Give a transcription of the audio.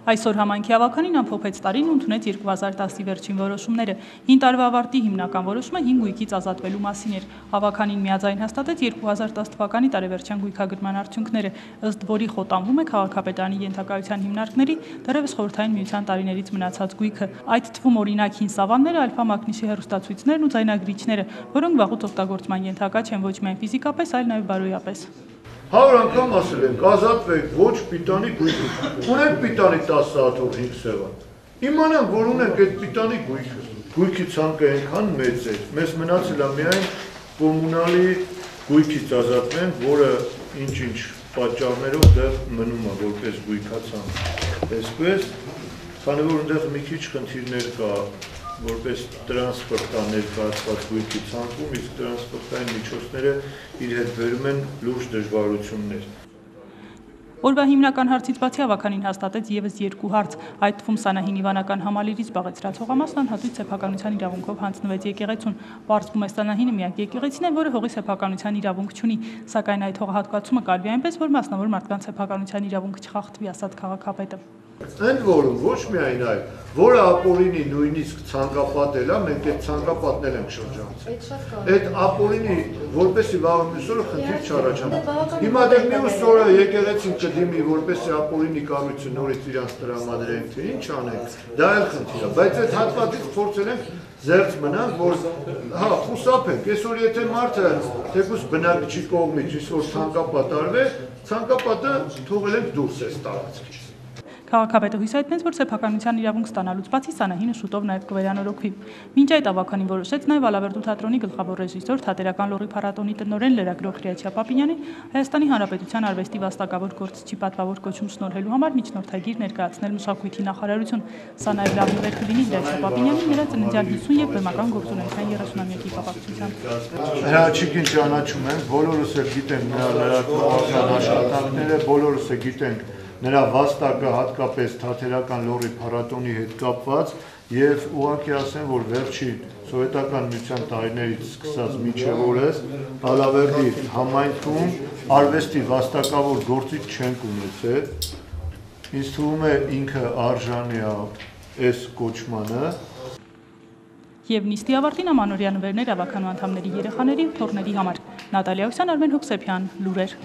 Այսօր համայնքի ավականին ամփոփեց տարին ու ընդունեց 2010-ի վերջին որոշումները։ Հին տարվա ավարտի հիմնական որոշումը 5 գույքից ազատվելու մասին էր։ Ավականին միաձայն հաստատեց 2010 թվականի տարեվերջյան գույքագրման արդյունքները, ըստ որի խոտանվում է քաղաքապետարանի ենթակայության հիմնարկների դեռևս խորհրդային միության տարիներից մնացած գույքը, այդ թվում օրինակ հին սավանները, ալֆա մագնիսի հեռուստացույցներն ու ձայնագրիչները, որոնք վաղուց օգտագործման ենթակա չեն ոչ միայն ֆիզիկապես, այլ նաև բարոյապես։ 100 անգամ ասել ենք, ազատվեք ոչ պիտանի գույքը, ունենք պիտանի 10 սաաթով 5 սևան, իմանանք, որ ունենք այդ պիտանի գույքը, գույքի ցանկը այնքան մեծ էր, մեզ մնացել է միայն կոմունալի գույքից ազատվենք, որը ինչ-ինչ պատճառներով դեռ մնում է որպես գույքացանք, այսպես, քանի որ այնտեղ մի քիչ խնդիրներ կա, որպես տրանսպորտա ներկայացված գույքի ցանկում, իսկ տրանսպորտային միջոցները իր հետ բերում են լուրջ դժվարություններ։ Օրվա հիմնական հարցից բացի ավականին հաստատեց ևս 2 հարց, այդ թվում Սանահին Իվանական համալիրից զբաղեցրած հողամասն անհատույց սեփականության իրավունքով հանձնվեց եկեղեցուն։ Պարզվում է Սանահինը միակ եկեղեցին է, որը հողի սեփականության իրավունք չունի, սակայն այդ հողահատկացումը կարվի այնպես, որ մասնավոր մարդկանց սեփականության իրավունք չխախտվի, ասաց քաղաքապետը։ Ընդ որում ոչ միայն այլ, որը ապօրինի նույնիսկ ցանկապատել է, մենք այդ ցանկապատն ենք շրջանցել։ Այդ ապօրինի որպեսի վաղը մյուս օրը խնդիր չառաջանա։ Հիմա դեռ մյուս օրը եկեղեցին կդիմի, որպեսի ապօրինի կառույցը նորից իրանց տրամադրենք, թե ինչ անենք, դա էլ խնդիր է, բայց այդ հատվածից փորձել ենք զերծ մնանք, որ խուսափենք, այսօր եթե մարդը թեկուզ բնակչի կողմից ինչ-որ ցանկապատ արվեր, ցանկապատը թողել ենք դուրս էս տարածքից։ Քաղաքապետը հույս հայտնեց, որ սեփականության իրավունք ստանալուց բացի Սանահինը շուտով նաև կվերանորոգվի։ Մինչ այդ ավականին որոշեց նաև Ալավերդու թատրոնի գլխավոր ռեժիսոր, թատերական լոռի փառատոնի տնօրեն լրագրող Հրաչյա Պապինյանին Հայաստանի Հանրապետության արվեստի վաստակավոր գործչի պատվավոր կոչում շնորհելու համար միջնորդագիր ներկայացնել մշակույթի նախարարություն։ Սա նաև լավ նվեր կլինի Հրաչյա Պապինյանին նրա ծննդյան 50 եւ բեմական գործունեության 30-ամյակի կապակցությամբ։ Հրաչիկին ճանաչում ենք, բոլորս էլ գիտենք նրա լրագրողական աշխատանքները, բոլորս էլ գիտենք նրա վաստակը հատկապես թատերական լոռի փառատոնի հետ կապված եւ ուղղակի ասեմ, որ վերջի սովետական միության տարիներից սկսած մինչեւ օրս Ալավերդի համայնքում արվեստի վաստակավոր գործիչ չենք ունեցել։ Ինձ թվում է ինքը արժանի է այս կոչմանը։ Եվ նիստի ավարտին ամանորյա նվերներ ավականու անդամների երեխաների ու թոռների համար։ Նատալիա Ուսյան, Արմեն Հովսեփյան, լուրեր։